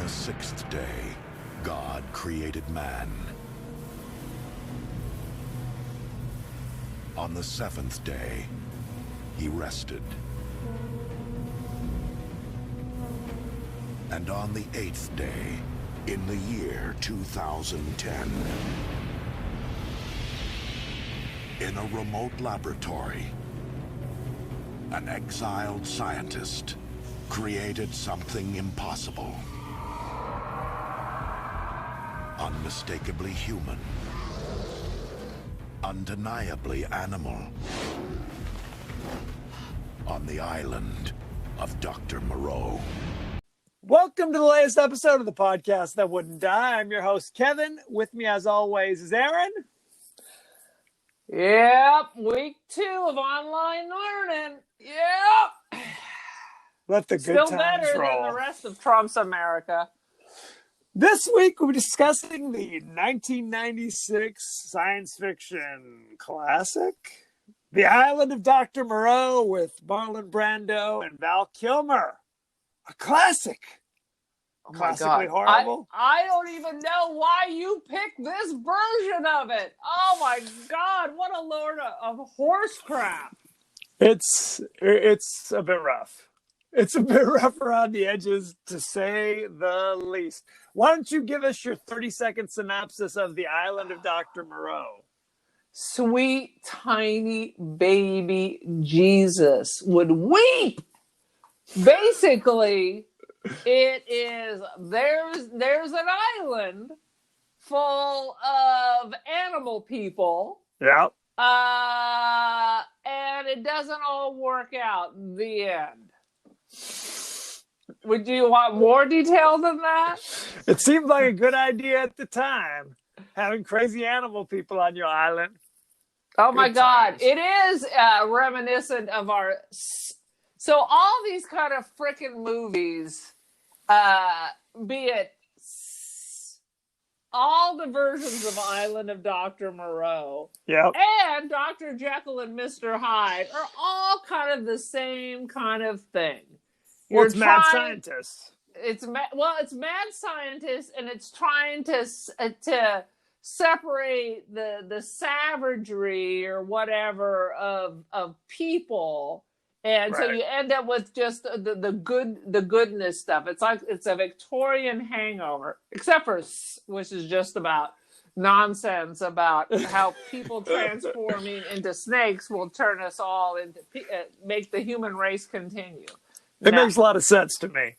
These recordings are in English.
the sixth day, God created man. On the seventh day, he rested. And on the eighth day, in the year 2010, in a remote laboratory, an exiled scientist created something impossible. Unmistakably human. Undeniably animal. On the island of Dr. Moreau. Welcome to the latest episode of the podcast that wouldn't die. I'm your host, Kevin. With me, as always, is Aaron. Yep, week 2 of online learning. Yep. Let the Still good times better roll. than the rest of Trump's America. This week, we'll be discussing the 1996 science fiction classic, The Island of Dr. Moreau, with Marlon Brando and Val Kilmer. A classic. Oh my Classically God. horrible. I don't even know why you picked this version of it. Oh my God, what a load of horse crap. It's a bit rough. It's a bit rough around the edges, to say the least. Why don't you give us your 30-second synopsis of The Island of Dr. Moreau? Sweet, tiny baby Jesus would weep. Basically, it is, there's an island full of animal people. Yeah. And it doesn't all work out. The end. Would you want more detail than that? It seemed like a good idea at the time, having crazy animal people on your island. Oh my God. times. It is reminiscent of our... So all these kind of frickin' movies, be it all the versions of Island of Dr. Moreau, Yep. and Dr. Jekyll and Mr. Hyde are all kind of the same kind of thing. Well, it's mad scientists. It's mad scientists, and it's trying to separate the savagery or whatever of people, and so you end up with just the goodness stuff. It's like it's a Victorian Hangover, except for which is just about nonsense about how people transforming into snakes will turn us all into make the human race continue. It makes a lot of sense to me.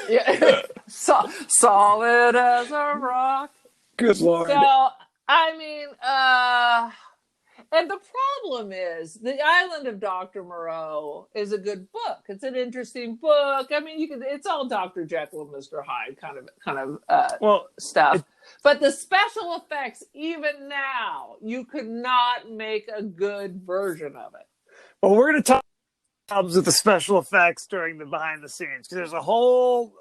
Yeah. Solid as a rock. Good Lord. So, I mean, and the problem is, The Island of Dr. Moreau is a good book. It's an interesting book. I mean, it's all Dr. Jekyll and Mr. Hyde kind of stuff. But the special effects, even now, you could not make a good version of it. Well, we're going to talk problems with the special effects during the behind the scenes, because there's a whole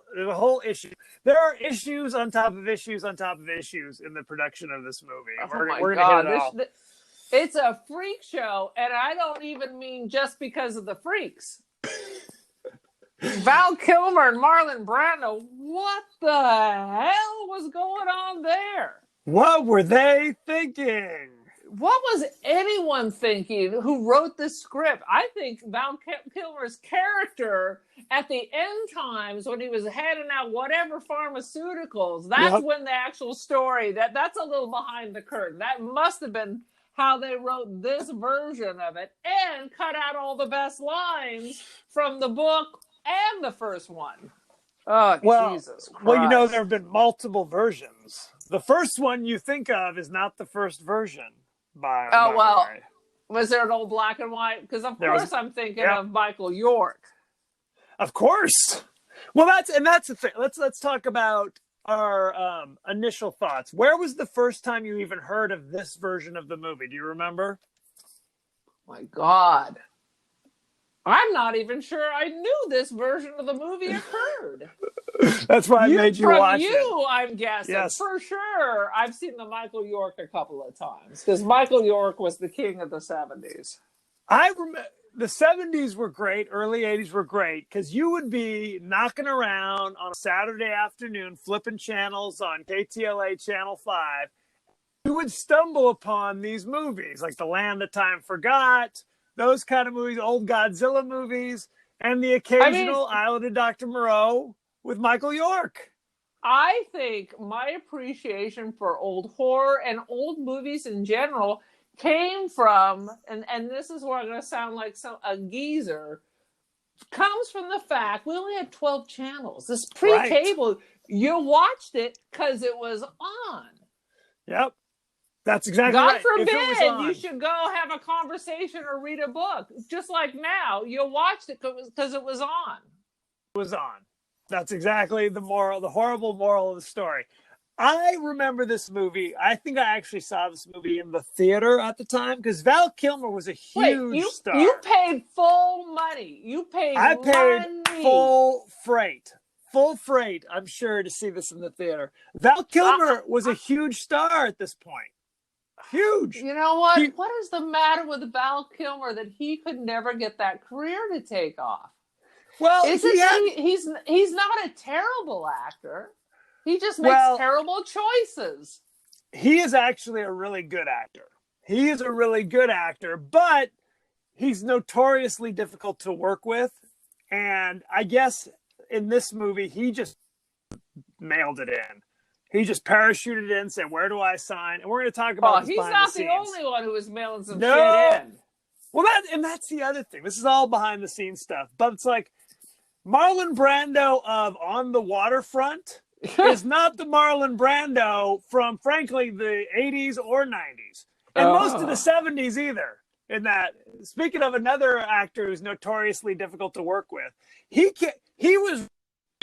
issue. There are issues on top of issues on top of issues in the production of this movie. We're going to hit it all. It's a freak show, and I don't even mean just because of the freaks. Val Kilmer and Marlon Brando, what the hell was going on there? What were they thinking? What was anyone thinking who wrote this script? I think Val Kilmer's character at the end times, when he was handing out whatever pharmaceuticals, that's when the actual story, that's a little behind the curtain. That must have been how they wrote this version of it and cut out all the best lines from the book and the first one. Oh, Jesus Christ. Well, you know, there have been multiple versions. The first one you think of is not the first version. Was there an old black and white? Because of course I'm thinking of Michael York. Of course. Well, that's the thing. Let's talk about our initial thoughts. Where was the first time you even heard of this version of the movie? Do you remember? My God. I'm not even sure I knew this version of the movie occurred. That's why I made you watch it. From you, I'm guessing. Yes. For sure. I've seen the Michael York a couple of times, because Michael York was the king of the 70s. the 70s were great, early 80s were great, because you would be knocking around on a Saturday afternoon, flipping channels on KTLA Channel 5. You would stumble upon these movies, like The Land That Time Forgot, those kind of movies, old Godzilla movies, and the occasional Island of Dr. Moreau with Michael York. I think my appreciation for old horror and old movies in general came from, and this is where I'm going to sound like a geezer, comes from the fact we only had 12 channels. This pre-cable, right. You watched it because it was on. Yep. That's exactly God right. forbid you should go have a conversation or read a book. Just like now, you watched it because it was on. It was on. That's exactly the horrible moral of the story. I remember this movie. I think I actually saw this movie in the theater at the time because Val Kilmer was a huge star. You paid full money. I paid full freight. Full freight, I'm sure, to see this in the theater. Val Kilmer was a huge star at this point. Huge. You know what? What is the matter with Val Kilmer that he could never get that career to take off? Well, he's not a terrible actor. He just makes terrible choices. He is actually a really good actor. He is a really good actor, but he's notoriously difficult to work with. And I guess in this movie, he just mailed it in. He just parachuted in, said, "Where do I sign?" And we're going to talk about this behind the scenes. He's not the only one who was mailing some shit in. Well, that's the other thing. This is all behind the scenes stuff. But it's like Marlon Brando of On the Waterfront is not the Marlon Brando from, frankly, the 80s or 90s. And most of the 70s either. In that, speaking of another actor who's notoriously difficult to work with, he was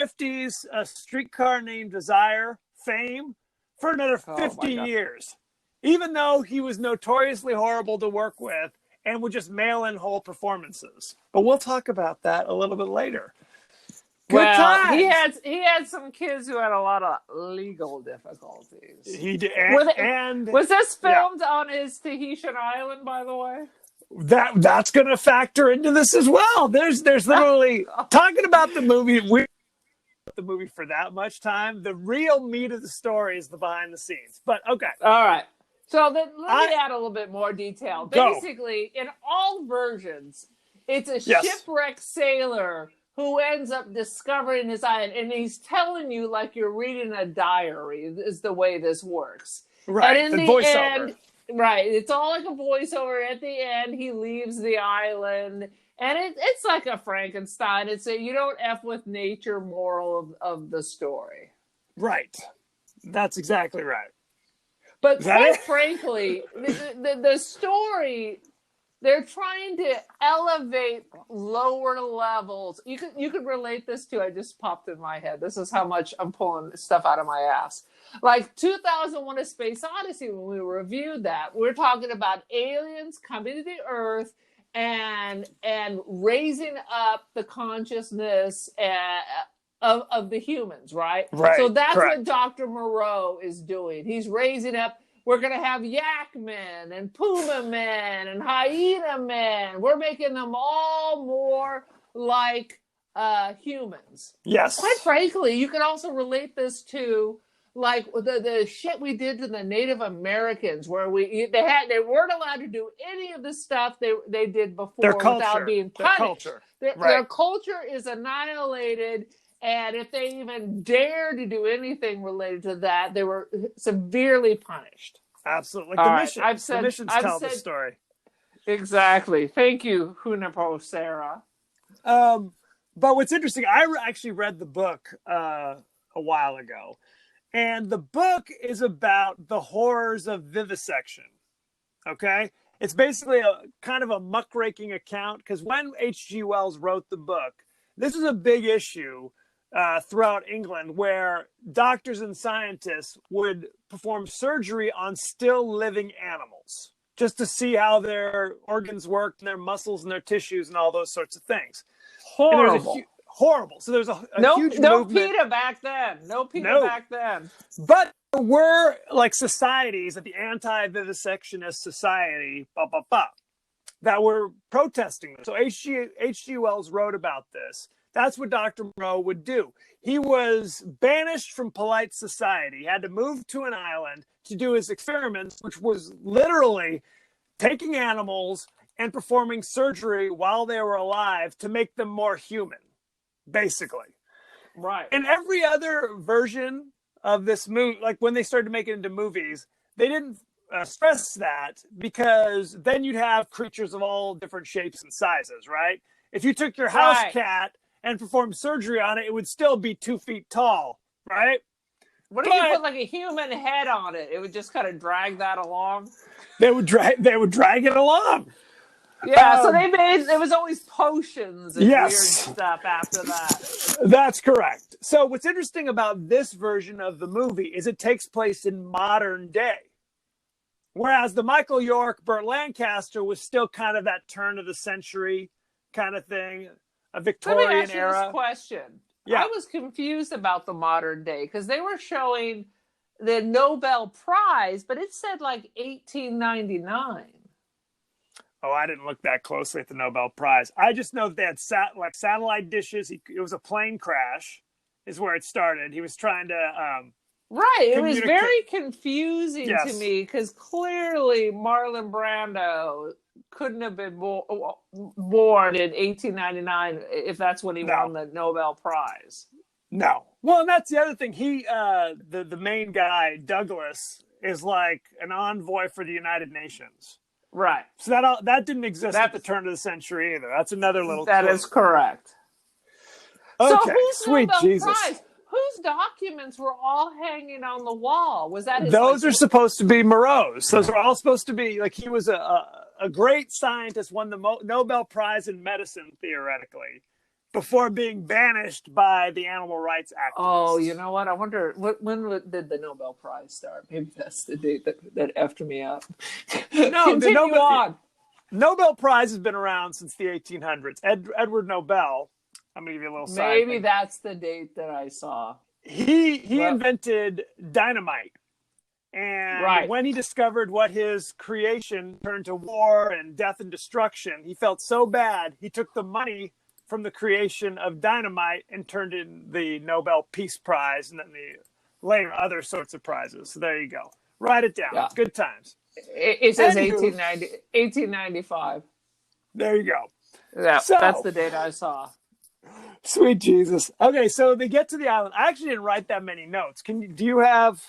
50s A Streetcar Named Desire fame for another 50 years, even though he was notoriously horrible to work with and would just mail in whole performances. But we'll talk about that a little bit later. Good times. He had some kids who had a lot of legal difficulties. He did. Was this filmed on his Tahitian island, by the way? That's going to factor into this as well. There's literally talking about the movie. The movie for that much time. The real meat of the story is the behind the scenes. But okay. All right. So then let me add a little bit more detail. Basically, in all versions, it's a shipwrecked sailor who ends up discovering his island, and he's telling you like you're reading a diary is the way this works. Right. And in the voiceover. Right. It's all like a voiceover. At the end, he leaves the island. And it's like a Frankenstein. It's a you don't F with nature moral of the story. Right. That's exactly right. But quite frankly, the story, they're trying to elevate lower levels. You could relate this to, I just popped in my head. This is how much I'm pulling stuff out of my ass. Like 2001: A Space Odyssey, when we reviewed that, we're talking about aliens coming to the Earth and raising up the consciousness of the humans, right? Right. So that's correct. what Dr. Moreau is doing. He's raising up. We're going to have yak men and puma men and hyena men. We're making them all more like humans. Yes. Quite frankly, you can also relate this to like the shit we did to the Native Americans, where they weren't allowed to do any of the stuff they did before without being punished. Their culture is annihilated, and if they even dared to do anything related to that, they were severely punished. Absolutely. The missions tell the story. Exactly. Thank you, Hunapo Sarah. But what's interesting, I actually read the book a while ago. And the book is about the horrors of vivisection, okay? It's basically a kind of a muckraking account, because when H.G. Wells wrote the book, this is a big issue throughout England, where doctors and scientists would perform surgery on still living animals just to see how their organs worked and their muscles and their tissues and all those sorts of things. Horrible. Horrible. So there's a huge no movement. PETA back then. No PETA back then. But there were like societies, like the anti-vivisectionist society, that were protesting this. So H.G. Wells wrote about this. That's what Dr. Moreau would do. He was banished from polite society. He had to move to an island to do his experiments, which was literally taking animals and performing surgery while they were alive to make them more human, basically. Right. In every other version of this movie, like when they started to make it into movies, they didn't stress that, because then you'd have creatures of all different shapes and sizes, right? If you took your house cat and performed surgery on it, it would still be 2 feet tall, right? What if you put like a human head on it? It would just kind of drag that along. They would drag it along. Yeah, so it was always potions and weird stuff after that. That's correct. So what's interesting about this version of the movie is it takes place in modern day. Whereas the Michael York, Burt Lancaster was still kind of that turn of the century kind of thing, a Victorian era. Let me ask you era. this question. Yeah. I was confused about the modern day because they were showing the Nobel Prize, but it said like 1899. Oh, I didn't look that closely at the Nobel Prize. I just know that they had satellite dishes. It was a plane crash is where it started. He was trying to right. It was very confusing to me because clearly Marlon Brando couldn't have been born in 1899 if that's when he won the Nobel Prize. No. Well, and that's the other thing. He, the main guy, Douglas, is like an envoy for the United Nations. Right. So that didn't exist at the turn of the century either. That's another little That clue. is correct. Okay, so whose sweet Nobel Jesus. Prize? Whose documents were all hanging on the wall? Was that his? Those are supposed to be Moreau's. Those are all supposed to be, like, he was a great scientist, won the Nobel Prize in medicine, theoretically, before being banished by the animal rights activists. Oh, you know what? I wonder, when did the Nobel Prize start? Maybe that's the date that effed me up. No, Continue on. Nobel Prize has been around since the 1800s. Edward Nobel, I'm going to give you a little side Maybe thing. that's the date that I saw. He invented dynamite. And when he discovered what his creation turned to war and death and destruction, he felt so bad, he took the money from the creation of dynamite and turned in the Nobel Peace Prize and then the later other sorts of prizes. So there you go. Write it down. Yeah. Good times. It says 1895. There you go. Yeah, so, that's the date I saw. Sweet Jesus. Okay, so they get to the island. I actually didn't write that many notes. Do you have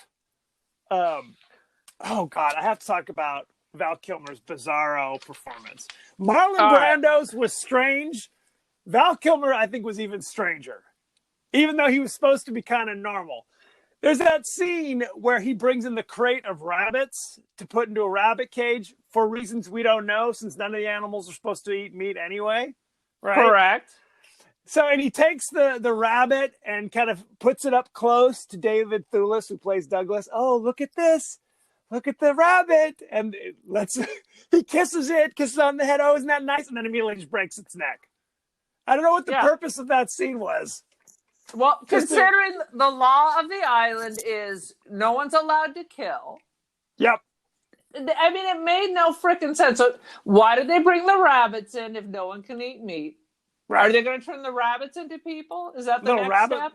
oh God, I have to talk about Val Kilmer's bizarro performance. Marlon Brando's was strange. Val Kilmer, I think, was even stranger, even though he was supposed to be kind of normal. There's that scene where he brings in the crate of rabbits to put into a rabbit cage for reasons we don't know, since none of the animals are supposed to eat meat anyway. Right? Correct. So, and he takes the rabbit and kind of puts it up close to David Thewlis, who plays Douglas. Oh, look at this. Look at the rabbit. And he kisses on the head. Oh, isn't that nice? And then immediately just breaks its neck. I don't know what the purpose of that scene was. Well, considering the law of the island is no one's allowed to kill. Yep. I mean, it made no freaking sense. So why did they bring the rabbits in if no one can eat meat? Right. Are they going to turn the rabbits into people? Is that the next step?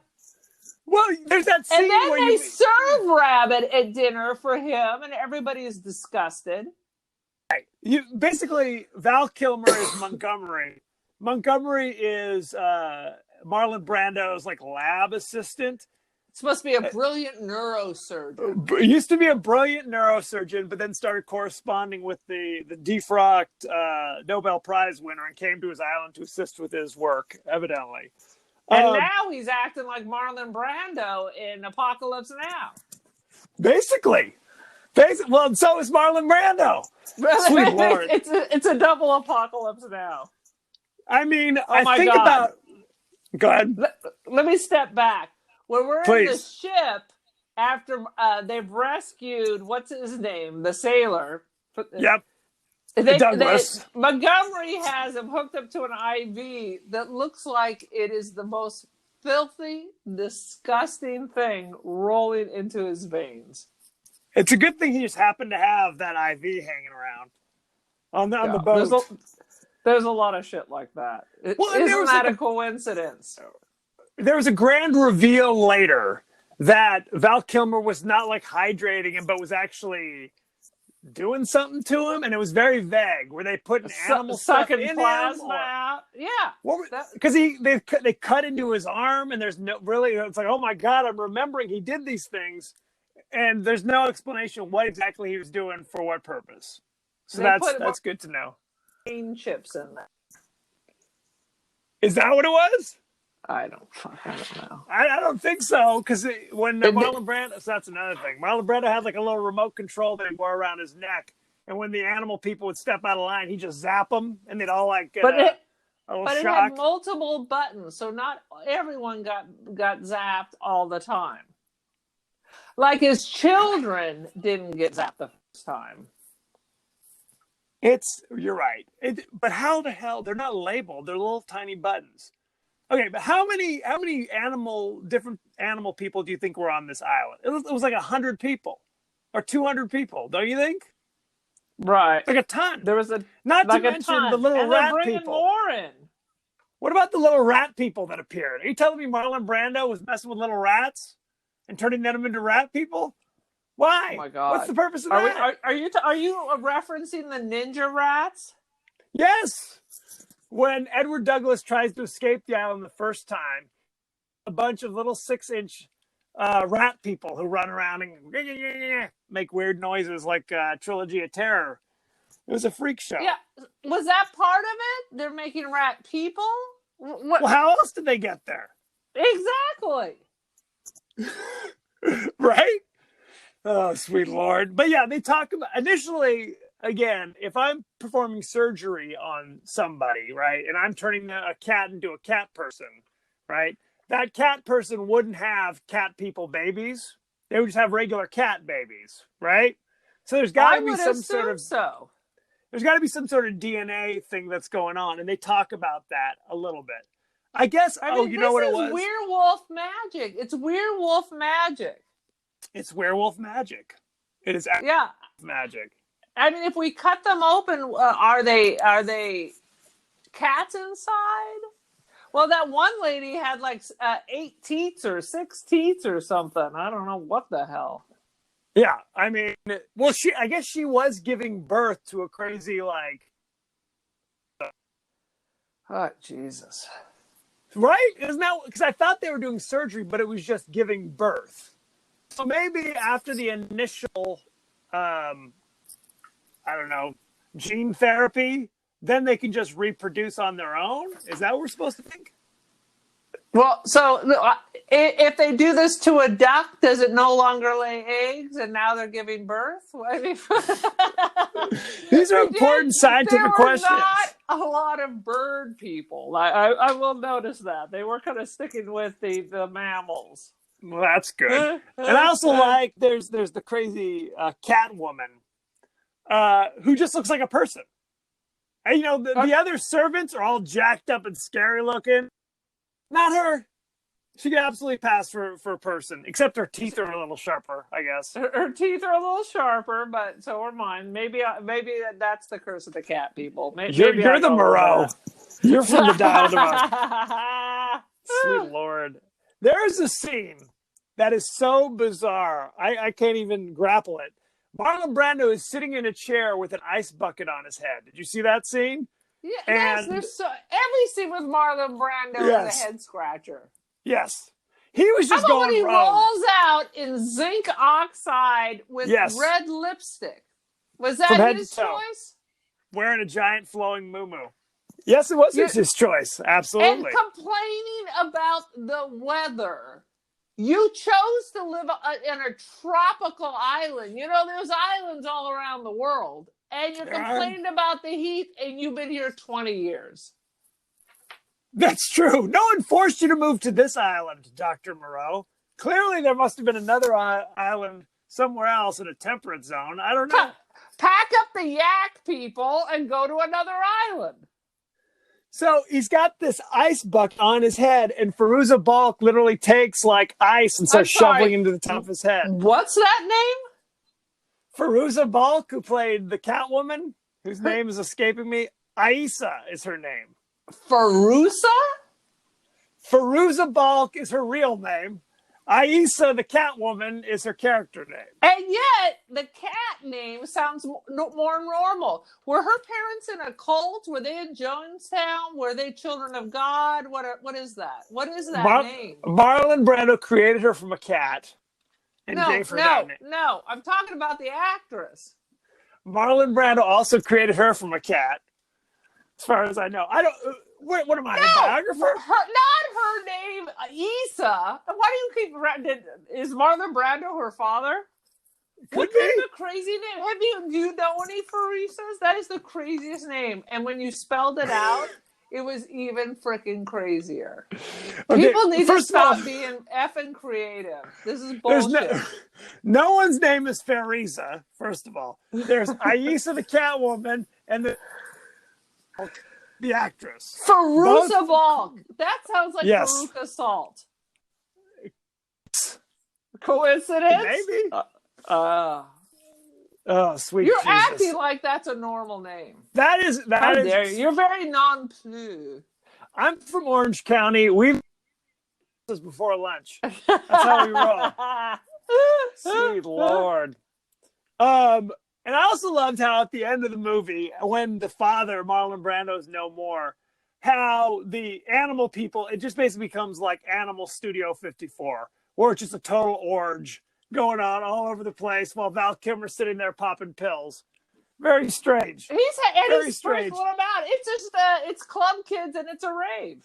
Well, there's that scene where and then they serve rabbit at dinner for him, and everybody is disgusted. Right. Basically, Val Kilmer is Montgomery. Montgomery is Marlon Brando's lab assistant. It's supposed to be a brilliant neurosurgeon. Used to be a brilliant neurosurgeon, but then started corresponding with the defrocked Nobel Prize winner and came to his island to assist with his work, evidently. And now he's acting like Marlon Brando in Apocalypse Now. Basically. Well, so is Marlon Brando. Sweet Lord. It's a double Apocalypse Now. I mean, I think about... Go ahead. Let me step back. When we're in the ship, after they've rescued, what's his name? The sailor. Yep. Douglas. Montgomery has him hooked up to an IV that looks like it is the most filthy, disgusting thing rolling into his veins. It's a good thing he just happened to have that IV hanging around. on the Yeah. boat. There's a lot of shit like that. Well, and Isn't that a coincidence? There was a grand reveal later that Val Kilmer was not like hydrating him, but was actually doing something to him, and it was very vague. Were they putting animal stuff in plasma him? out? Yeah. Because they cut into his arm, and there's no really. It's like, oh my god, I'm remembering he did these things, and there's no explanation what exactly he was doing for what purpose. So that's good to know. Chips in there. Is that what it was? I don't know. I don't think so, because when Marlon Brando, so that's another thing. Marlon Brando had like a little remote control that he wore around his neck, and when the animal people would step out of line, he'd just zap them, and they'd all like get a little shock. It had multiple buttons, so not everyone got zapped all the time. Like his children didn't get zapped the first time. You're right. But how the hell? They're not labeled. They're little tiny buttons. Okay, but how many different animal people do you think were on this island? It was like 100 people or 200 people, don't you think? Right. Like a ton. There was not to mention the little rat people. More in. What about the little rat people that appeared? Are you telling me Marlon Brando was messing with little rats and turning them into rat people? Why? Oh my god! What's the purpose of that? Are you referencing the ninja rats? Yes. When Edward Douglas tries to escape the island the first time, a bunch of little 6-inch rat people who run around and make weird noises like Trilogy of Terror. It was a freak show. Yeah, was that part of it? They're making rat people. Well, how else did they get there? Exactly. Right? Oh, sweet Lord. But yeah, they talk about initially, again, if I'm performing surgery on somebody, right, and I'm turning a cat into a cat person, right, that cat person wouldn't have cat people babies. They would just have regular cat babies, right? So there's got to be some sort of there's got to be some sort of DNA thing that's going on, and they talk about that a little bit. I guess. You know what it was? Werewolf magic. It's werewolf magic. It's werewolf magic. It is magic. I mean, if we cut them open, are they cats inside? Well, that one lady had like 8 teeth or 6 teeth or something. I don't know what the hell. Yeah, I mean, well, I guess she was giving birth to a crazy like. Oh Jesus! Right? Isn't that because I thought they were doing surgery, but it was just giving birth. So maybe after the initial, I don't know, gene therapy, then they can just reproduce on their own? Is that what we're supposed to think? Well, so if they do this to a duck, does it no longer lay eggs and now they're giving birth? I mean, these are important scientific questions. There were not a lot of bird people. I will notice that. They were kind of sticking with the mammals. Well, that's good. And I also like there's the crazy cat woman who just looks like a person. And, you know, the other servants are all jacked up and scary looking. Not her. She could absolutely pass for a person, except her teeth are a little sharper, I guess. Her teeth are a little sharper, but so are mine. Maybe that's the curse of the cat people. You're the Moreau. You're from the Dial of Sweet Lord. There is a scene that is so bizarre. I can't even grapple it. Marlon Brando is sitting in a chair with an ice bucket on his head. Did you see that scene? Yeah, yes, there's every scene with Marlon Brando is a head scratcher. Yes. He was just going when he rogue. rolls out in zinc oxide with red lipstick. Was that his choice? Wearing a giant flowing muumuu. Yes, it was his choice. Absolutely. And complaining about the weather. You chose to live in a tropical island. You know, there's islands all around the world. And you're complaining about the heat, and you've been here 20 years. That's true. No one forced you to move to this island, Dr. Moreau. Clearly, there must have been another island somewhere else in a temperate zone. I don't know. Pack up the yak people and go to another island. So he's got this ice bucket on his head, and Fairuza Balk literally takes like ice and starts shoveling into the top of his head. What's that name? Fairuza Balk, who played the Catwoman. whose name is escaping me. Aissa is her name. Farusa? Firuza Balk is her real name. Aissa, the Catwoman, is her character name. And yet, the cat name sounds more normal. Were her parents in a cult? Were they in Jonestown? Were they children of God? What is that? What is that name? Marlon Brando created her from a cat. And gave her that name. No. I'm talking about the actress. Marlon Brando also created her from a cat. As far as I know. I don't... What am I, a biographer? Not her name, Issa. Why do you keep... Is Marlon Brando her father? What kind of crazy name? Do you know any Farisas? That is the craziest name. And when you spelled it out, it was even freaking crazier. Okay, people need to stop being effing creative. This is bullshit. No one's name is Fariza, first of all. There's Aissa the Catwoman and the actress. Faruza Balk. That sounds like Veruca Salt. Coincidence? Maybe. Oh, sweet You're Jesus. acting like that's a normal name. That is. You're very non-plus. I'm from Orange County. We've this before lunch. That's how we roll. Sweet Lord. And I also loved how at the end of the movie, when the father, Marlon Brando's no more, how the animal people, it just basically becomes like Animal Studio 54, where it's just a total orge going on all over the place while Val Kilmer's sitting there popping pills. Very strange. He's strange. What about it? It's just it's club kids and it's a rave.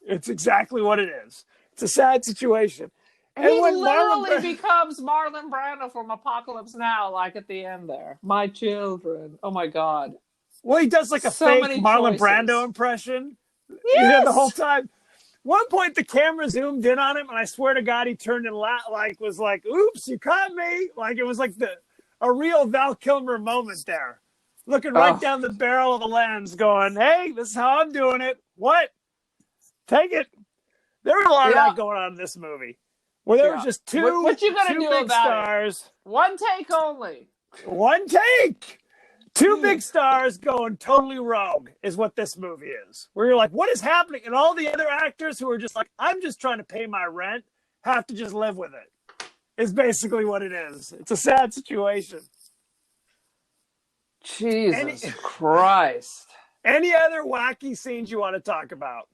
It's exactly what it is. It's a sad situation. And he literally becomes Marlon Brando from Apocalypse Now, like at the end there. My children. Oh my God. Well, he does like a fake Marlon Brando impression. Yes. The whole time. One point the camera zoomed in on him, and I swear to God, he turned and was like, "Oops, you caught me!" Like it was like a real Val Kilmer moment there, looking right down the barrel of the lens, going, "Hey, this is how I'm doing it. What? Take it." There was a lot of that going on in this movie, where there was just two. What you gonna do big about stars? It? One take only. One take. Two big stars going totally rogue is what this movie is. Where you're like, what is happening? And all the other actors who are just like, I'm just trying to pay my rent, have to just live with it. Is basically what it is. It's a sad situation. Jesus Christ. Any other wacky scenes you want to talk about?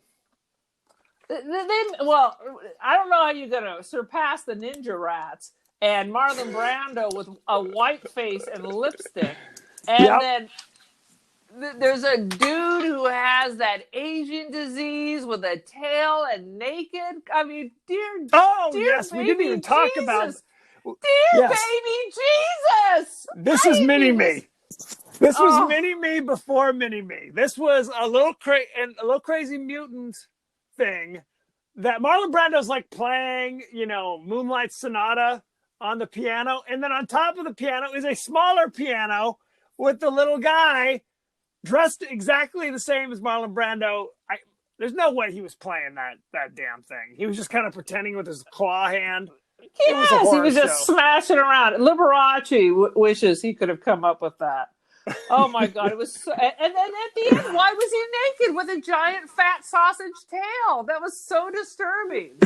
Well, I don't know how you're going to surpass the Ninja Rats and Marlon Brando with a white face and lipstick. And then there's a dude who has that Asian disease with a tail and naked. I mean, dear yes, we didn't even talk about. Dear baby Jesus! This is Mini-Me. This was Mini-Me before Mini-Me. This was a little crazy mutant thing that Marlon Brando's like playing, Moonlight Sonata on the piano, and then on top of the piano is a smaller piano with the little guy dressed exactly the same as Marlon Brando. There's no way he was playing that damn thing. He was just kind of pretending with his claw hand. Yes, he was just smashing around. Liberace wishes he could have come up with that. Oh my God, it was so, and then at the end, why was he naked with a giant fat sausage tail? That was so disturbing.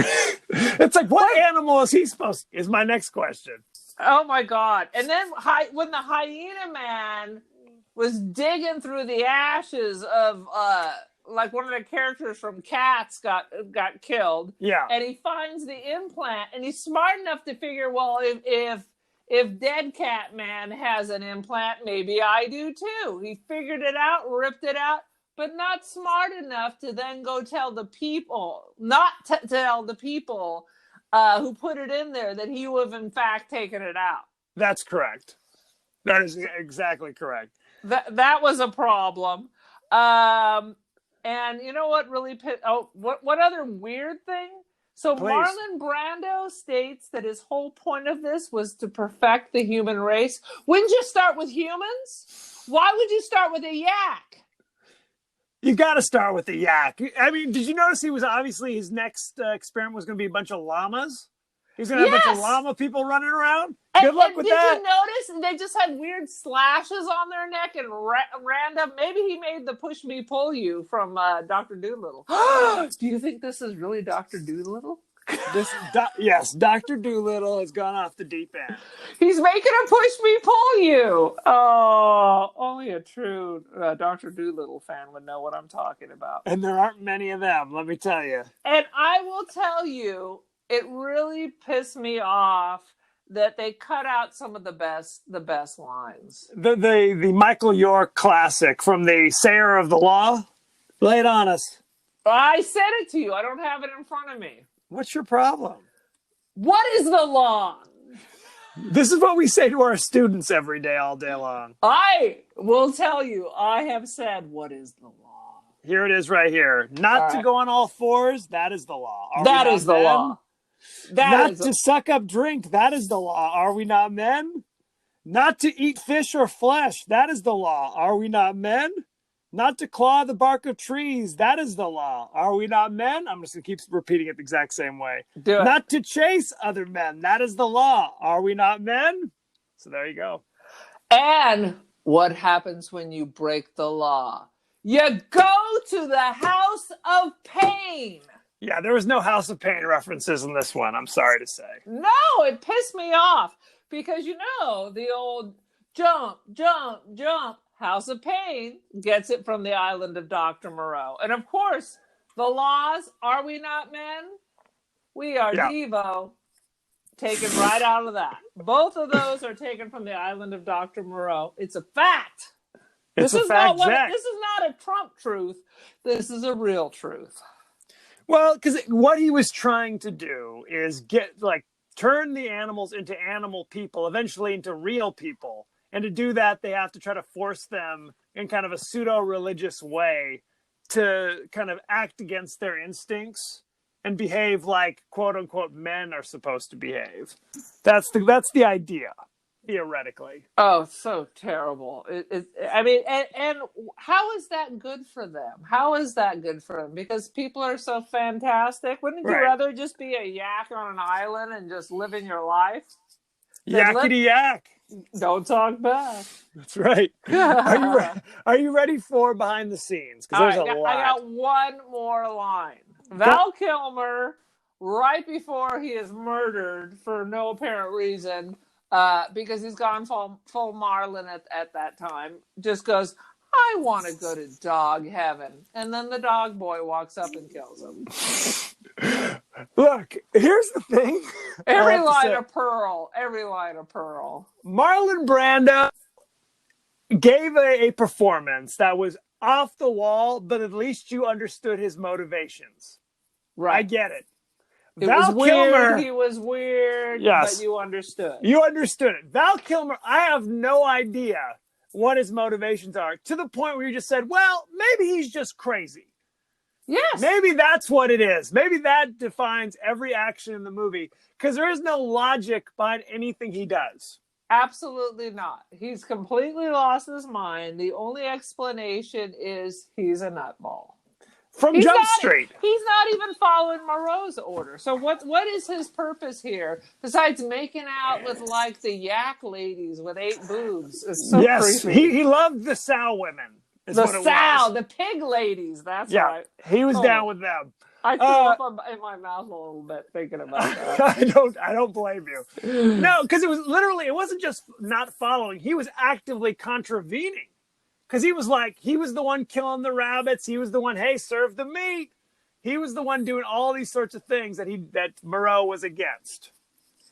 It's like, what animal is he supposed to, is my next question. Oh my God. And then when the hyena man was digging through the ashes of like one of the characters from Cats got killed. Yeah. And he finds the implant, and he's smart enough to figure, well, if Dead Cat Man has an implant, maybe I do too. He figured it out, ripped it out, but not smart enough to then go tell the people, tell the people who put it in there that he would have in fact taken it out. That's correct. That is exactly correct. That was a problem. And you know what really what other weird thing? So please. Marlon Brando states that his whole point of this was to perfect the human race. Wouldn't you start with humans? Why would you start with a yak? You got to start with the yak. I mean, did you notice he was obviously his next experiment was going to be a bunch of llamas? He's going to have a bunch of Yes. llama people running around? Good luck with did that. you notice they just had weird slashes on their neck and random? Maybe he made the push me pull you from Dr. Doolittle. Do you think this is really Dr. Doolittle? Yes, Dr. Doolittle has gone off the deep end. He's making a push me pull you. Oh, only a true Dr. Doolittle fan would know what I'm talking about. And there aren't many of them, let me tell you. And I will tell you, it really pissed me off that they cut out some of the best lines. The Michael York classic from the Sayer of the Law. Lay it on us. I said it to you. I don't have it in front of me. What's your problem? What is the law? This is what we say to our students every day, all day long. I will tell you, I have said, what is the law? Here it is right here. Not to go on all fours, that is the law. That is the law. Not to suck up drink, that is the law. Are we not men? Not to eat fish or flesh, that is the law. Are we not men? Not to claw the bark of trees, that is the law. Are we not men? I'm just going to keep repeating it the exact same way. Do it. Not to chase other men, that is the law. Are we not men? So there you go. And what happens when you break the law? You go to the house of pain. Yeah, there was no House of Pain references in this one, I'm sorry to say. No, it pissed me off because, you know, the old jump, jump, jump, House of Pain gets it from the island of Dr. Moreau. And of course, the laws, are we not men? We are Devo, taken right out of that. Both of those are taken from the island of Dr. Moreau. It's a fact. This is not a Trump truth. This is a real truth. Well, because what he was trying to do is turn the animals into animal people, eventually into real people. And to do that, they have to try to force them in kind of a pseudo-religious way to kind of act against their instincts and behave like quote-unquote men are supposed to behave. That's the idea, theoretically. Oh, so terrible. I mean, and how is that good for them? How is that good for them? Because people are so fantastic. Wouldn't you rather just be a yak on an island and just living your life? Yakety yak. Don't talk back. That's right. Are you ready for behind the scenes? Because there's a lot. I got one more line. Val Kilmer, right before he is murdered for no apparent reason, because he's gone full Marlin at that time, just goes, I want to go to dog heaven. And then the dog boy walks up and kills him. Look, here's the thing. Every line of Pearl. Marlon Brando gave a performance that was off the wall, but at least you understood his motivations. Right. I get it. Val Kilmer, he was weird, yes, but you understood. You understood it. Val Kilmer, I have no idea what his motivations are, to the point where you just said, well, maybe he's just crazy. Yes. Maybe that's what it is. Maybe that defines every action in the movie, because there is no logic behind anything he does. Absolutely not. He's completely lost his mind. The only explanation is he's a nutball. From Jump Street. He's not even following Moreau's order. So what is his purpose here besides making out with like the yak ladies with 8 boobs? It's so creepy. He loved the sow women. The pig ladies. That's right. He was down with them. I threw up in my mouth a little bit thinking about that. I don't blame you. No, because it wasn't just not following. He was actively contravening. Because he was the one killing the rabbits. He was the one, hey, serve the meat. He was the one doing all these sorts of things that Moreau was against.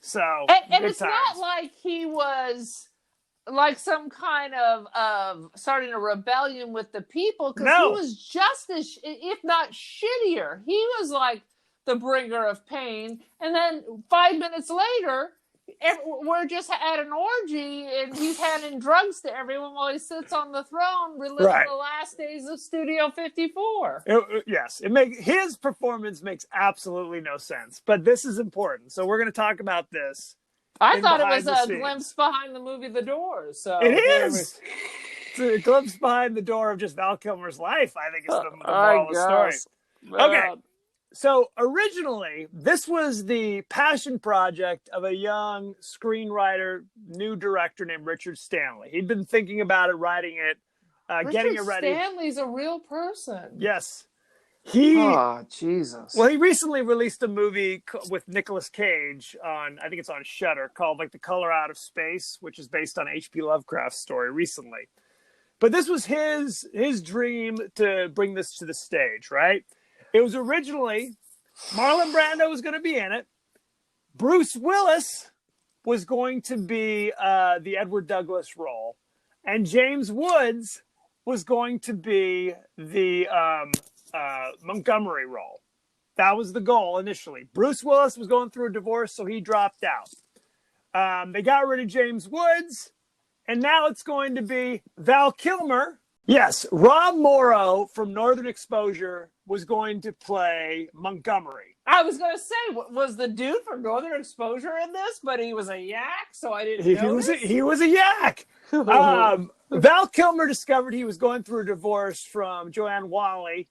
So, and it's not like he was like some kind of starting a rebellion with the people, because he was just as, if not shittier. He was like the bringer of pain. And then 5 minutes later, we're just at an orgy and he's handing drugs to everyone while he sits on the throne reliving the last days of Studio 54. His performance makes absolutely no sense, but this is important. So we're going to talk about this. I thought it was a glimpse behind the movie The Doors. So it is. It's a glimpse behind the door of just Val Kilmer's life, I think, is the moral of the story. Okay. So originally, this was the passion project of a young screenwriter, new director named Richard Stanley. He'd been thinking about it, writing it, getting it ready. Richard Stanley's a real person. Yes. Oh, Jesus. Well, he recently released a movie with Nicolas Cage on, I think it's on Shudder, called like The Color Out of Space, which is based on H.P. Lovecraft's story recently. But this was his dream to bring this to the stage, right? It was originally, Marlon Brando was going to be in it. Bruce Willis was going to be the Edward Douglas role. And James Woods was going to be the Montgomery role. That was the goal initially. Bruce Willis was going through a divorce, so he dropped out. They got rid of James Woods, and now it's going to be Val Kilmer. Yes, Rob Morrow from Northern Exposure was going to play Montgomery. I was going to say, was the dude from Northern Exposure in this? But he was a yak, so I didn't notice. He was a yak. Val Kilmer discovered he was going through a divorce from Joanne Whalley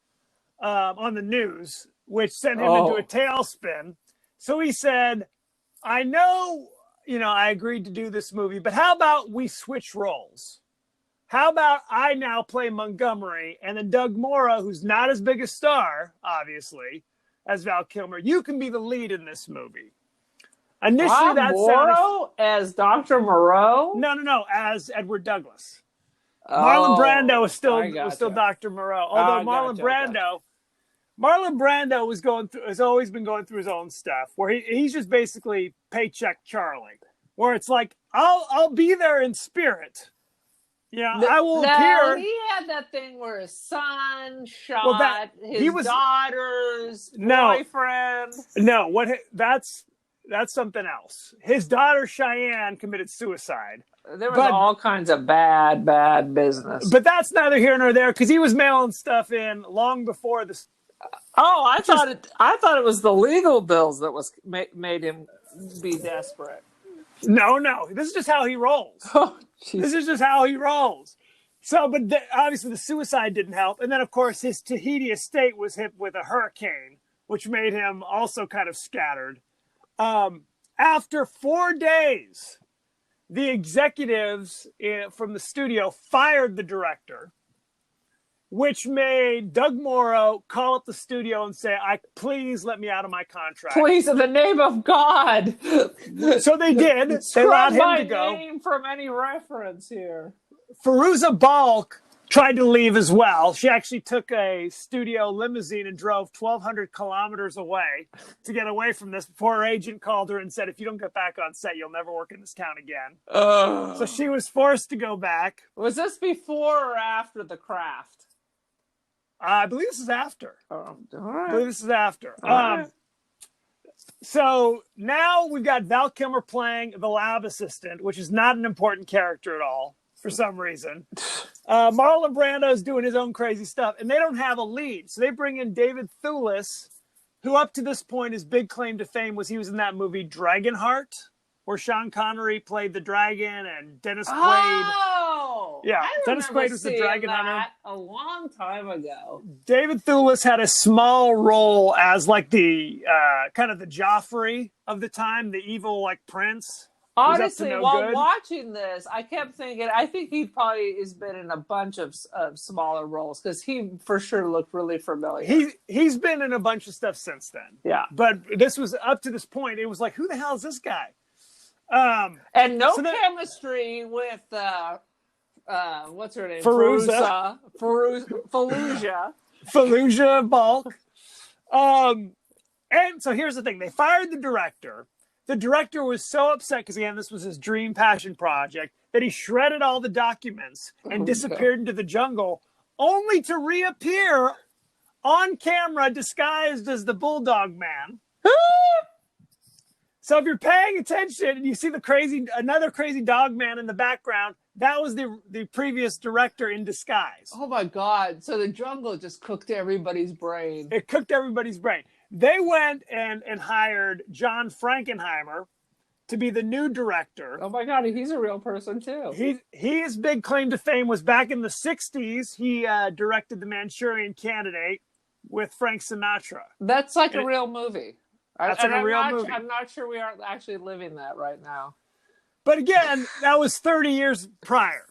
on the news, which sent him into a tailspin. So he said, I know, I agreed to do this movie, but how about we switch roles? How about I now play Montgomery, and then Doug Moreau, who's not as big a star, obviously, as Val Kilmer, you can be the lead in this movie. Initially, Rob Morrow as Dr. Moreau? No, as Edward Douglas. Marlon Brando was still Dr. Moreau. Although Marlon Brando has always been going through his own stuff, where he's just basically paycheck Charlie, where it's like, I'll be there in spirit. Yeah, I will appear. He had that thing where his son shot his daughter's boyfriend. No, that's something else. His daughter Cheyenne committed suicide. There was all kinds of bad business. But that's neither here nor there, because he was mailing stuff in long before this. Oh, I thought it was the legal bills that was made him be desperate. No. This is just how he rolls. Oh, this is just how he rolls. So, but obviously the suicide didn't help. And then, of course, his Tahiti estate was hit with a hurricane, which made him also kind of scattered. After 4 days, the executives from the studio fired the director, which made Doug Morrow call up the studio and say, please let me out of my contract. Please, in the name of God. So they did. They allowed him to go. Name from any reference here. Firuza Balk tried to leave as well. She actually took a studio limousine and drove 1,200 kilometers away to get away from this before her agent called her and said, if you don't get back on set, you'll never work in this town again. So she was forced to go back. Was this before or after The Craft? I believe this is after. All right. I believe this is after. Right. So now we've got Val Kilmer playing the lab assistant, which is not an important character at all for some reason. Marlon Brando is doing his own crazy stuff, and they don't have a lead. So they bring in David Thewlis, who up to this point, his big claim to fame was he was in that movie Dragonheart, where Sean Connery played the dragon and Dennis Quaid. Oh, yeah, Dennis Quaid was the dragon hunter. A long time ago. David Thewlis had a small role as like the kind of the Joffrey of the time, the evil like prince. Honestly, while watching this, I kept thinking, I think he probably has been in a bunch of smaller roles because he for sure looked really familiar. He's been in a bunch of stuff since then. Yeah. But this was up to this point. It was like, who the hell is this guy? And no chemistry with what's her name? Fallujah Balk. And so here's the thing. They fired the director. The director was so upset because, again, this was his dream passion project that he shredded all the documents and disappeared into the jungle, only to reappear on camera disguised as the Bulldog Man. So if you're paying attention and you see another crazy dog man in the background, that was the previous director in disguise. Oh my God. So the jungle just cooked everybody's brain. It cooked everybody's brain. They went and hired John Frankenheimer to be the new director. Oh my God, he's a real person too. His big claim to fame was back in the 60s. He directed The Manchurian Candidate, with Frank Sinatra. That's like a real movie. That's like a real movie. I'm not sure we are actually living that right now. But again, that was 30 years prior.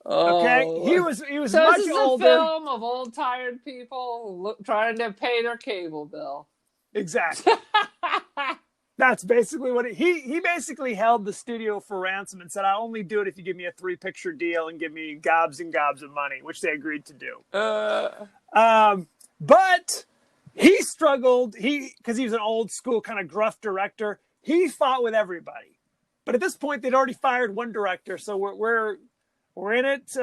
Okay, he was So much this is older. a film of old tired people trying to pay their cable bill. Exactly. That's basically what he basically held the studio for ransom and said, "I'll only do it if you give me a 3-picture deal and give me gobs and gobs of money," which they agreed to do. But he struggled. Because he was an old school kind of gruff director. He fought with everybody. But at this point, they'd already fired one director, so we're in it.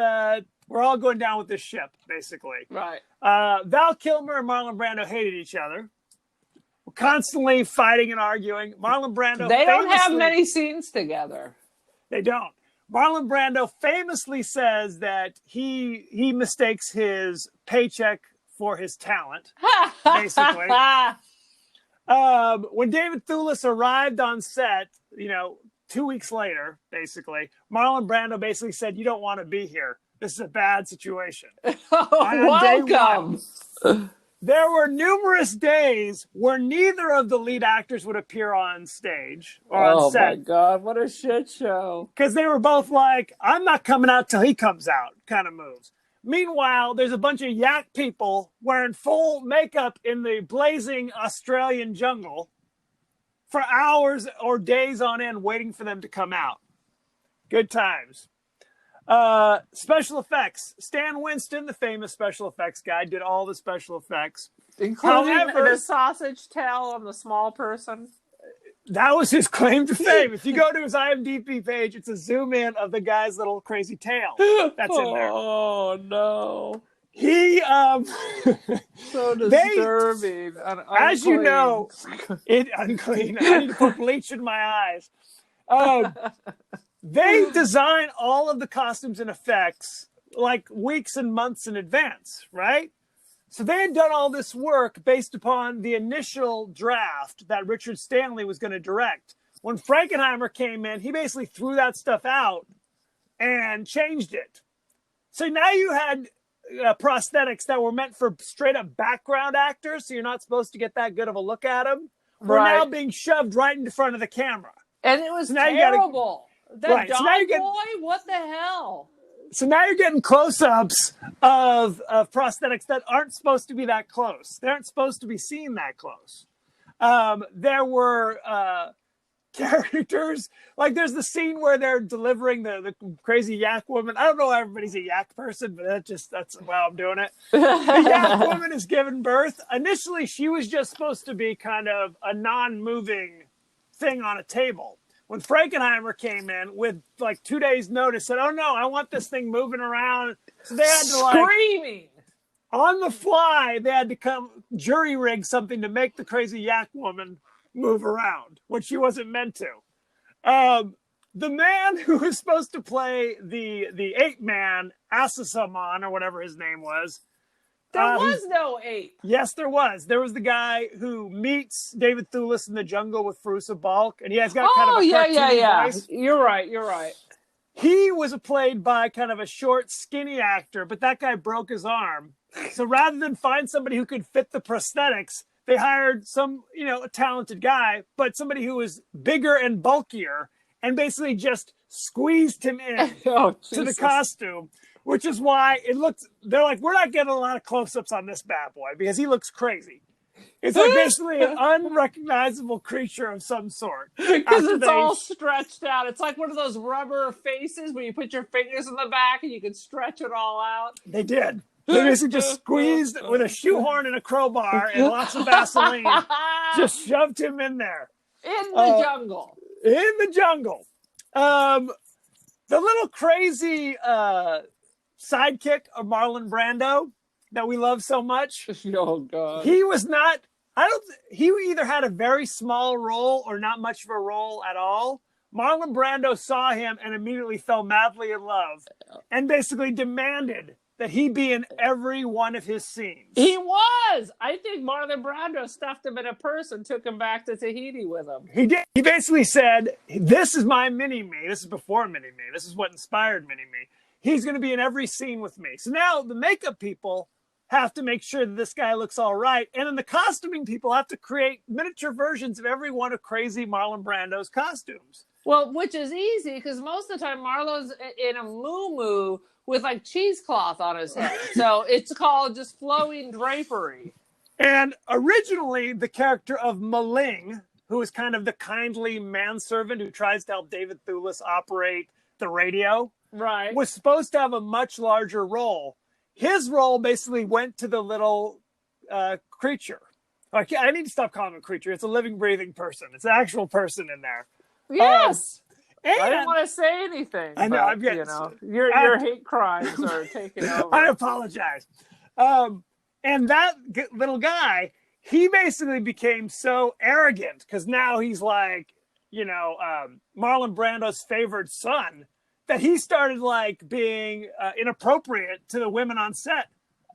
We're all going down with this ship, basically. Right. Val Kilmer and Marlon Brando hated each other. We're constantly fighting and arguing. Marlon Brando. They don't have many scenes together. They don't. Marlon Brando famously says that he mistakes his paycheck for his talent, basically. When David Thewlis arrived on set, 2 weeks later, basically, Marlon Brando basically said, "You don't want to be here. This is a bad situation." Welcome. There were numerous days where neither of the lead actors would appear on stage or on set. Oh my God, what a shit show. Because they were both like, "I'm not coming out till he comes out," kind of moves. Meanwhile, there's a bunch of yak people wearing full makeup in the blazing Australian jungle for hours or days on end waiting for them to come out. Good times. Special effects. Stan Winston, the famous special effects guy, did all the special effects. Including the sausage tail on the small person. That was his claim to fame. If you go to his IMDb page, it's a zoom in of the guy's little crazy tail that's in there. Oh, no. He, so disturbing. as you know, unclean. I need to put bleach in my eyes. They design all of the costumes and effects like weeks and months in advance, right? So they had done all this work based upon the initial draft that Richard Stanley was going to direct. When Frankenheimer came in, he basically threw that stuff out and changed it. So now you had prosthetics that were meant for straight up background actors, so you're not supposed to get that good of a look at them. Were now being shoved right in front of the camera. And it was terrible. That dog boy? What the hell? So now you're getting close-ups of prosthetics that aren't supposed to be that close. They aren't supposed to be seen that close. There were characters, like there's the scene where they're delivering the crazy yak woman. I don't know why everybody's a yak person, but that's how I'm doing it. The yak woman is giving birth. Initially, she was just supposed to be kind of a non-moving thing on a table. When Frankenheimer came in with like 2 days notice, said, "Oh no, I want this thing moving around." So they had to screaming on the fly. They had to come jury rig something to make the crazy yak woman move around, which she wasn't meant to. The man who was supposed to play the ape man, Asasaman, or whatever his name was. There was no ape. Yes, there was. There was the guy who meets David Thewlis in the jungle with Fairuza Balk, and he has got kind of a cartoony voice. You're right. He was played by kind of a short, skinny actor, but that guy broke his arm. So rather than find somebody who could fit the prosthetics, they hired some, a talented guy, but somebody who was bigger and bulkier, and basically just squeezed him in to the costume. Which is why they're like, we're not getting a lot of close-ups on this bad boy because he looks crazy. It's like basically an unrecognizable creature of some sort. Because it's all stretched out. It's like one of those rubber faces where you put your fingers in the back and you can stretch it all out. They did. They basically just squeezed with a shoehorn and a crowbar and lots of Vaseline. Just shoved him in there. In the jungle. In the jungle. The little crazy... sidekick of Marlon Brando that we love so much. Oh God. He was not, he either had a very small role or not much of a role at all. Marlon Brando saw him and immediately fell madly in love and basically demanded that he be in every one of his scenes. He was. I think Marlon Brando stuffed him in a purse and took him back to Tahiti with him. He did. He basically said, "This is my mini-me. This is before mini-me. This is what inspired mini-me. He's going to be in every scene with me." So now the makeup people have to make sure that this guy looks all right. And then the costuming people have to create miniature versions of every one of crazy Marlon Brando's costumes. Well, which is easy because most of the time Marlo's in a moo-moo with like cheesecloth on his head. So it's called just flowing drapery. And originally the character of Maling, who is kind of the kindly manservant who tries to help David Thewlis operate the radio, right, was supposed to have a much larger role. His role basically went to the little creature. I need to stop calling him a creature. It's a living, breathing person. It's an actual person in there. Yes. And I didn't want to say anything. I know. But, I'm getting, your hate crimes are taking over. I apologize. And that little guy, he basically became so arrogant because now he's like, Marlon Brando's favorite son, that he started like being inappropriate to the women on set.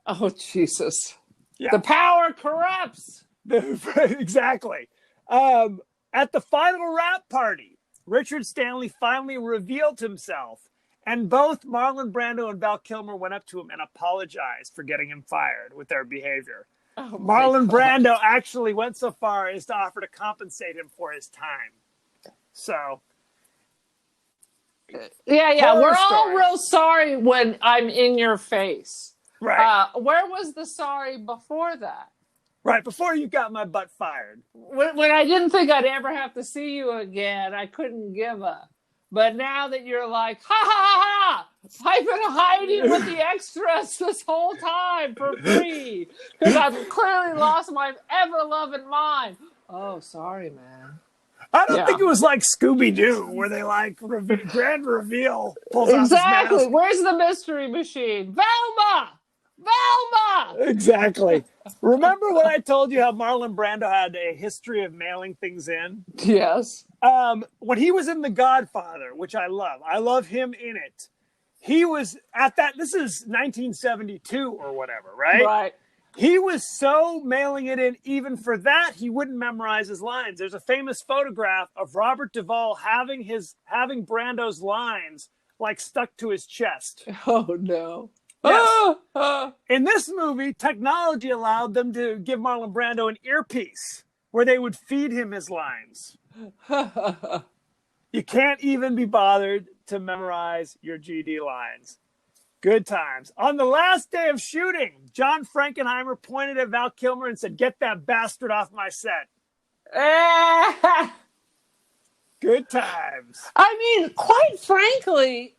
Oh, Jesus. Yeah. The power corrupts. Exactly. At the final rap party, Richard Stanley finally revealed himself, and both Marlon Brando and Val Kilmer went up to him and apologized for getting him fired with their behavior. Oh, Marlon Brando actually went so far as to offer to compensate him for his time. So, yeah, we're story. all real sorry when I'm in your face. Right. Where was the sorry before that? Right, before you got my butt fired. When I didn't think I'd ever have to see you again, I couldn't give up. But now that you're like, ha ha ha ha, I've been hiding with the extras this whole time for free because I've clearly lost my ever-loving mind. Oh, sorry, man. I don't think it was like Scooby-Doo where they like grand reveal pulls off his mask. Where's the mystery machine? Velma! Exactly. Remember when I told you how Marlon Brando had a history of mailing things in? Yes. When he was in The Godfather, which I love him in it. He was at that, this is 1972 or whatever, right? Right. He was so mailing it in, even for that, he wouldn't memorize his lines. There's a famous photograph of Robert Duvall having Brando's lines like stuck to his chest. Oh, no. Yes. In this movie, technology allowed them to give Marlon Brando an earpiece where they would feed him his lines. You can't even be bothered to memorize your GD lines. Good times. On the last day of shooting, John Frankenheimer pointed at Val Kilmer and said, "Get that bastard off my set." Good times. I mean, quite frankly,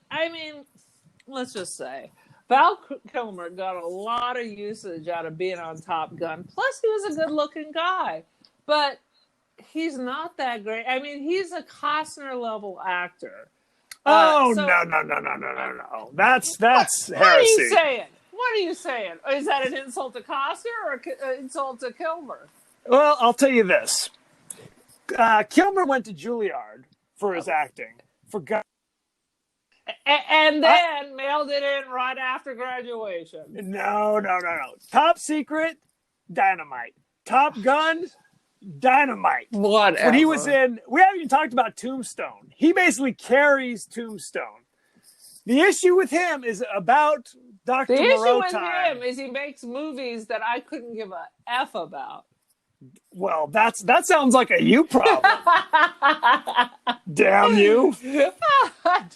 let's just say, Val Kilmer got a lot of usage out of being on Top Gun. Plus, he was a good-looking guy. But he's not that great. I mean, he's a Costner-level actor. No. That's heresy. What are you saying? What are you saying? Is that an insult to Costner or an insult to Kilmer? Well, I'll tell you this. Kilmer went to Juilliard for his acting. And then mailed it in right after graduation. No. Top Secret, Dynamite. Top Gun, Dynamite. Whatever. When he was in, we haven't even talked about Tombstone. He basically carries Tombstone. The issue with him is about Dr. The Moreau issue with time. him is he makes movies that I couldn't give a F about. Well, that sounds like a you problem. Damn you.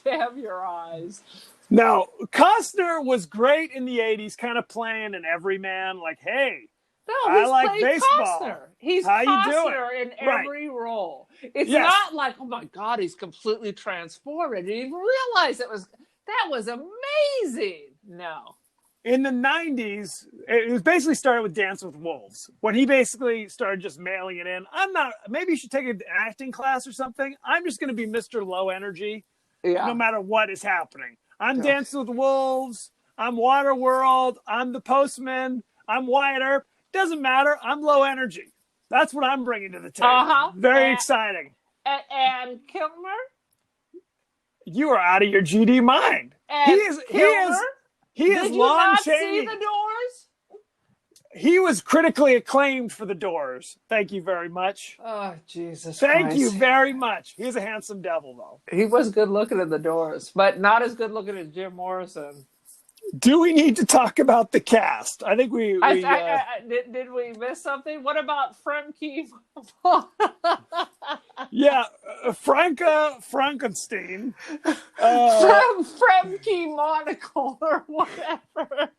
Damn your eyes. Now, Costner was great in the 80s, kind of playing an everyman, like, hey, No, I like baseball. Costner. He's How you Costner doing? in every role. It's Yes. not like, oh my God, he's completely transformed. I didn't even realize that was amazing. No. In the 90s, it was basically started with Dance with Wolves. When he basically started just mailing it in. Maybe you should take an acting class or something. I'm just going to be Mr. Low Energy, no matter what is happening. I'm Dancing with Wolves. I'm Waterworld. I'm the Postman. I'm Wyatt Earp. Doesn't matter. I'm low energy. That's what I'm bringing to the table. Very exciting. And Kilmer? You are out of your GD mind. And Kilmer? He is Did you Lon not Chaney. see The Doors? He was critically acclaimed for The Doors. Thank you very much. Oh, Jesus Thank Christ. you very much. He's a handsome devil, though. He was good looking in The Doors, but not as good looking as Jim Morrison. Do we need to talk about the cast? I think did we miss something? What about Fremke? Yeah, Franca Frankenstein. Fremke Monocle or whatever.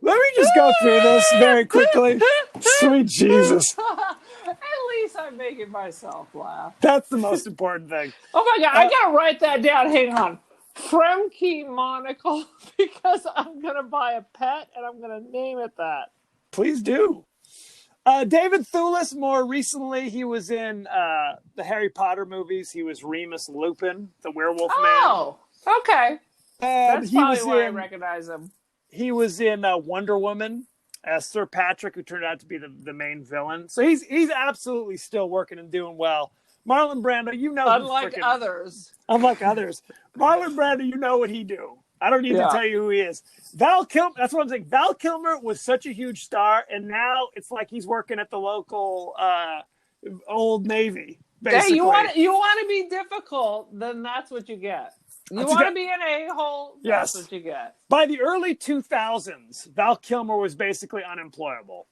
Let me just go through this very quickly. Sweet Jesus. At least I'm making myself laugh. That's the most important thing. Oh my God, I gotta write that down. Hang on. Fremke Monocle, because I'm gonna buy a pet and I'm gonna name it that. Please do. David Thewlis, more recently, he was in the Harry Potter movies. He was Remus Lupin, the werewolf man. Oh, okay. That's probably why I recognize him. He was in Wonder Woman as Sir Patrick, who turned out to be the main villain. So he's absolutely still working and doing well. Marlon Brando, you know, Unlike others, Marlon Brando, you know what he do. I don't need to tell you who he is. Val Kilmer, that's what I'm saying. Val Kilmer was such a huge star, and now it's like he's working at the local Old Navy. Basically. Hey, you want to be difficult, then that's what you get. You want to be an a-hole, that's what you get. By the early 2000s, Val Kilmer was basically unemployable.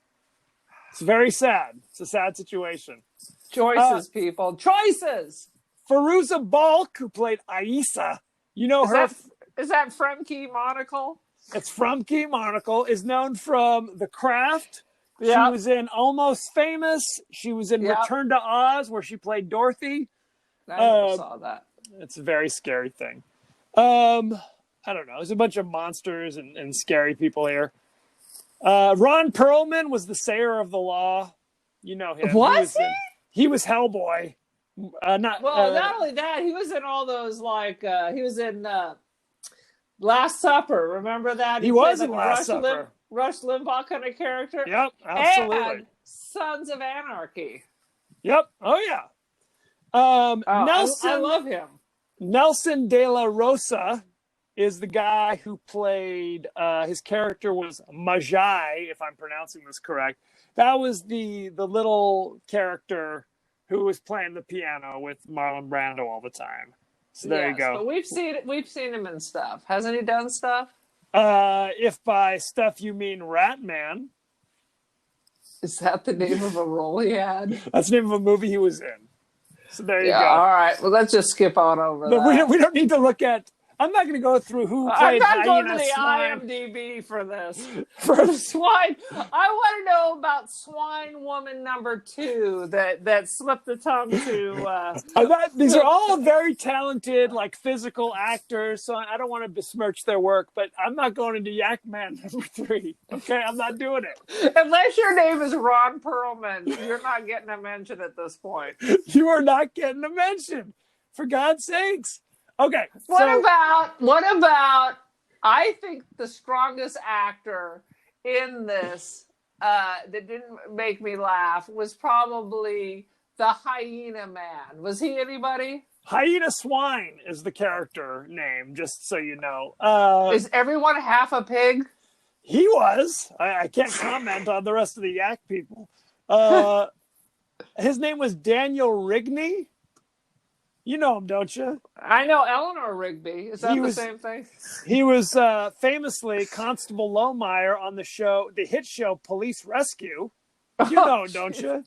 It's very sad. It's a sad situation. Choices, people. Choices! Fairuza Balk, who played Aisa, you know her. Is that Fremke Monocle? It's Fremke Monocle, is known from The Craft. Yep. She was in Almost Famous. She was in Return to Oz, where she played Dorothy. I never saw that. It's a very scary thing. I don't know. There's a bunch of monsters and scary people here. Ron Perlman was the Sayer of the Law. You know him. Was he? He was Hellboy. Not only that, he was in all those, he was in Last Supper. Remember that? He was in Last Supper. Rush Limbaugh kind of character. Yep, absolutely. And Sons of Anarchy. Yep. Oh, yeah. Nelson, I love him. Nelson De La Rosa is the guy who played, his character was Majai, if I'm pronouncing this correct. That was the little character who was playing the piano with Marlon Brando all the time. So there you go. But we've seen him in stuff. Hasn't he done stuff? If by stuff you mean Ratman. Is that the name of a role he had? That's the name of a movie he was in. So there you go. All right. Well, let's just skip on over that. We don't need to look at. I'm not going to go through who played I'm not going to the Swine. IMDb for this. For Swine, I want to know about Swine Woman number 2 that slipped the tongue to. These are all very talented, physical actors. So I don't want to besmirch their work, but I'm not going into Yak Man number 3. Okay, I'm not doing it. Unless your name is Ron Perlman, you're not getting a mention at this point. You are not getting a mention, for God's sakes. Okay. What about? I think the strongest actor in this that didn't make me laugh was probably the Hyena Man. Was he anybody? Hyena Swine is the character name, just so you know. Is everyone half a pig? He was. I can't comment on the rest of the Yak people. His name was Daniel Rigney. You know him, don't you? I know Eleanor Rigby. Is that the same thing? He was famously Constable Lohmeyer on the hit show Police Rescue. You know him, don't you?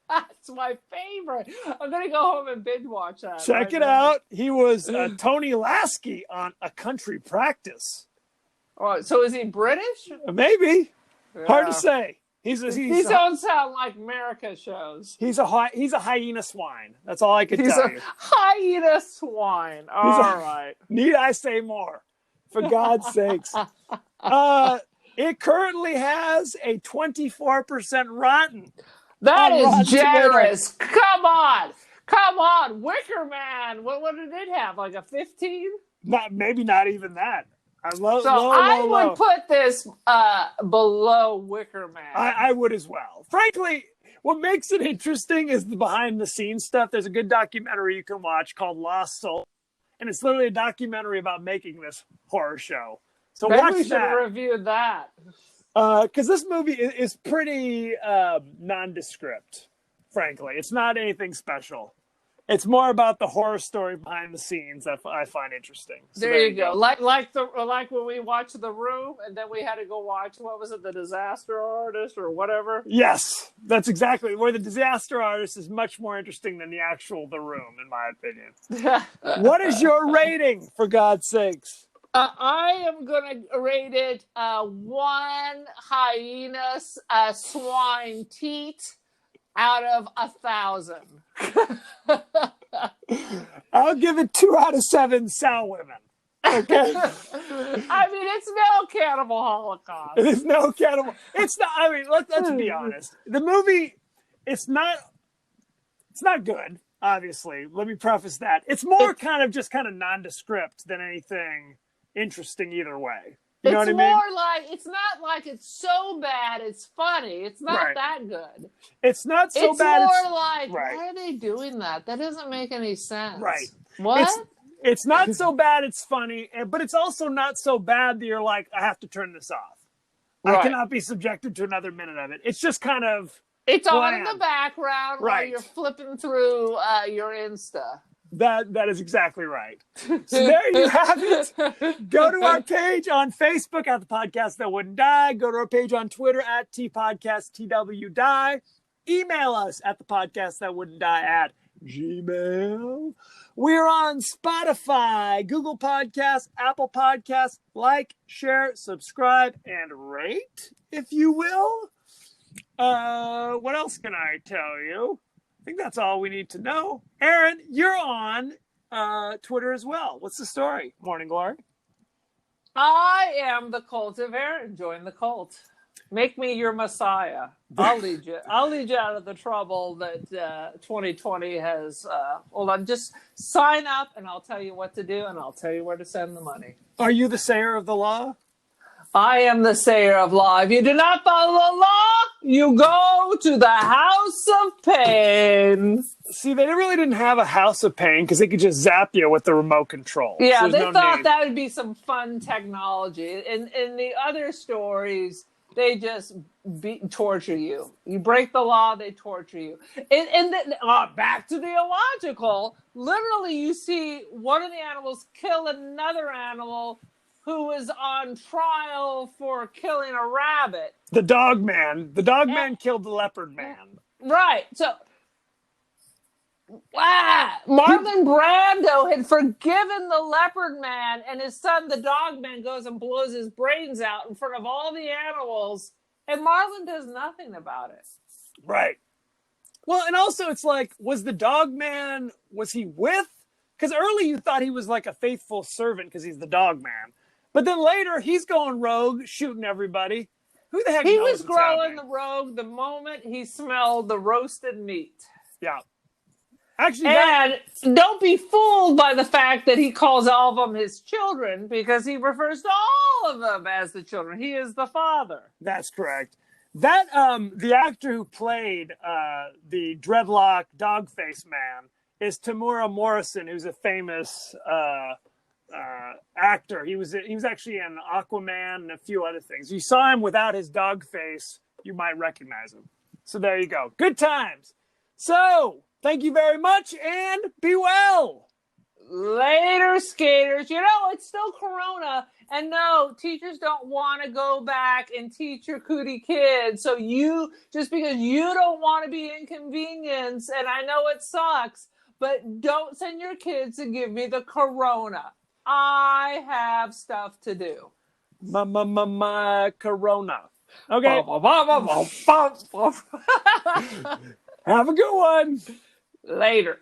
That's my favorite. I'm going to go home and binge watch that. Check it out. He was Tony Lasky on A Country Practice. Oh, so is he British? Maybe. Yeah. Hard to say. These don't sound like America shows. He's a hyena swine. That's all I can tell you. Hyena swine. All right. Need I say more? For God's sakes. It currently has a 24% rotten. That is generous. Come on. Wicker Man. What did it have? Like a 15? Maybe not even that. I would put this below Wicker Man. I would as well. Frankly, what makes it interesting is the behind-the-scenes stuff. There's a good documentary you can watch called Lost Soul, and it's literally a documentary about making this horror show. So maybe watch we should have reviewed that. Because this movie is pretty nondescript, frankly. It's not anything special. It's more about the horror story behind the scenes that I find interesting. So there you go. Like when we watched The Room, and then we had to go watch, what was it, The Disaster Artist or whatever. Yes, that's exactly where The Disaster Artist is much more interesting than the actual The Room, in my opinion. What is your rating, for God's sakes? I am going to rate it 1 hyena swine teat out of 1,000. I'll give it 2 out of 7 sow women. Okay. I mean, it's no Cannibal Holocaust. It is no Cannibal. It's not. I mean, let's be honest. The movie, it's not good. Obviously, let me preface that. It's more kind of nondescript than anything interesting either way. You know what I mean? It's not like it's so bad it's funny. It's not that good. It's not so bad. It's more like, why are they doing that? That doesn't make any sense. Right. What? It's not so bad it's funny, but it's also not so bad that you're like, I have to turn this off. Right. I cannot be subjected to another minute of it. It's just kind of It's on in the background while you're flipping through your Insta. That is exactly right. So there you have it. Go to our page on Facebook at The Podcast That Wouldn't Die. Go to our page on Twitter at TPodcastTWDie. Email us at thepodcastthatwouldn'tdie@gmail. We're on Spotify, Google Podcasts, Apple Podcasts. Like, share, subscribe, and rate, if you will. What else can I tell you? I think that's all we need to know. Aaron, you're on Twitter as well. What's the story? Morning Glory. I am the cult of Aaron. Join the cult. Make me your messiah. I'll lead you. I'll lead you out of the trouble that 2020 has. Hold on, just sign up, and I'll tell you what to do, and I'll tell you where to send the money. Are you the sayer of the law? I am the sayer of law. If you do not follow the law, you go to the house of pain. See, they really didn't have a house of pain because they could just zap you with the remote control. Yeah, so they thought that would be some fun technology. In the other stories, they just torture you. You break the law, they torture you. And back to the illogical. Literally, you see one of the animals kill another animal who was on trial for killing a rabbit. The dog man. The dog man killed the leopard man. Right. So, Marlon Brando had forgiven the leopard man, and his son, the dog man, goes and blows his brains out in front of all the animals, and Marlon does nothing about it. Right. Well, and also it's like, was the dog man, was he with? Because early you thought he was like a faithful servant because he's the dog man. But then later, he's going rogue, shooting everybody. Who the heck knows? He was growing the rogue the moment he smelled the roasted meat. Yeah. Actually, and don't be fooled by the fact that he calls all of them his children, because he refers to all of them as the children. He is the father. That's correct. That the actor who played the dreadlock dog face man is Tamura Morrison, who's a famous actor. He was actually in Aquaman and a few other things. You saw him without his dog face, you might recognize him. So there you go. Good times. So thank you very much, and be well. Later, skaters. You know, it's still Corona, and no, teachers don't want to go back and teach your cootie kids. So just because you don't want to be inconvenienced, and I know it sucks, but don't send your kids to give me the Corona. I have stuff to do. My Corona. Okay. Have a good one. Later.